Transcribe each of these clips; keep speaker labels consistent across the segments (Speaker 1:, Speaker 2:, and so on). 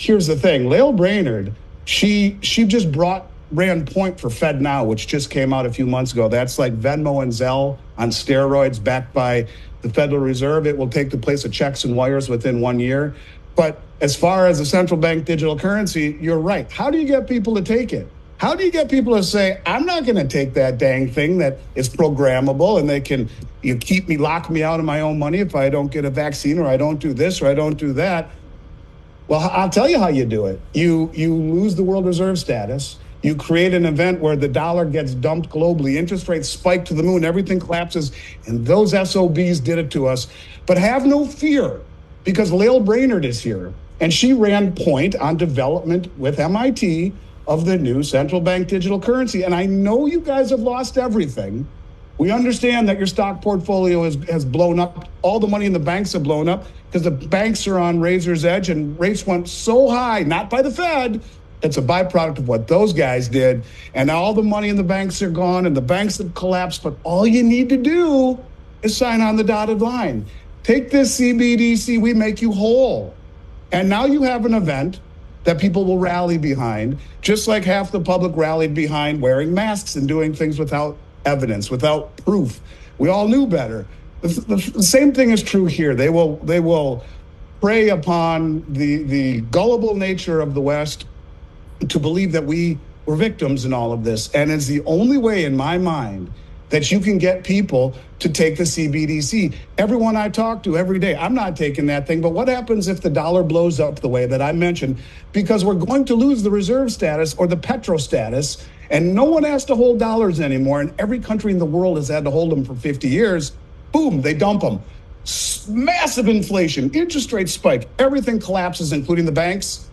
Speaker 1: here's the thing. Lael Brainerd, she just ran point for FedNow, which just came out a few months ago. That's like Venmo and Zelle on steroids, backed by the Federal Reserve. It will take the place of checks and wires within 1 year. But as far as a central bank digital currency, you're right. How do you get people to take it? How do you get people to say, I'm not going to take that dang thing that is programmable and they can lock me out of my own money if I don't get a vaccine, or I don't do this, or I don't do that? Well, I'll tell you how you do it. You lose the world reserve status. You create an event where the dollar gets dumped globally, interest rates spike to the moon, everything collapses, and those SOBs did it to us. But have no fear, because Lael Brainerd is here, and she ran point on development with MIT of the new central bank digital currency. And I know you guys have lost everything. We understand that your stock portfolio has blown up. All the money in the banks have blown up because the banks are on razor's edge, and rates went so high, not by the Fed. It's a byproduct of what those guys did. And all the money in the banks are gone, and the banks have collapsed. But all you need to do is sign on the dotted line. Take this CBDC, we make you whole. And now you have an event that people will rally behind, just like half the public rallied behind wearing masks and doing things without evidence, without proof. We all knew better. The same thing is true here. They will prey upon the gullible nature of the West to believe that we were victims in all of this. And it's the only way, in my mind, that you can get people to take the CBDC. Everyone I talk to every day, I'm not taking that thing. But what happens if the dollar blows up the way that I mentioned? Because we're going to lose the reserve status or the petro status, and no one has to hold dollars anymore. And every country in the world has had to hold them for 50 years. Boom, they dump them. Massive inflation, interest rates spike, everything collapses, including the banks.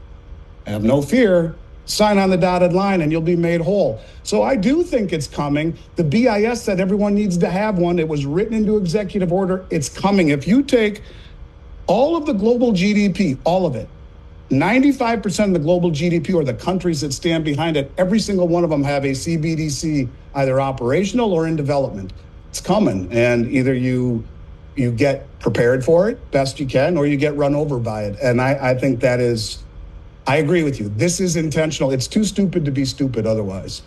Speaker 1: Have no fear. Sign on the dotted line and you'll be made whole. So I do think it's coming. The BIS said everyone needs to have one. It was written into executive order. It's coming. If you take all of the global GDP, all of it, 95% of the global GDP, or the countries that stand behind it, every single one of them have a CBDC either operational or in development. It's coming, and either you get prepared for it best you can, or you get run over by it. And I think that is, I agree with you. This is intentional. It's too stupid to be stupid otherwise.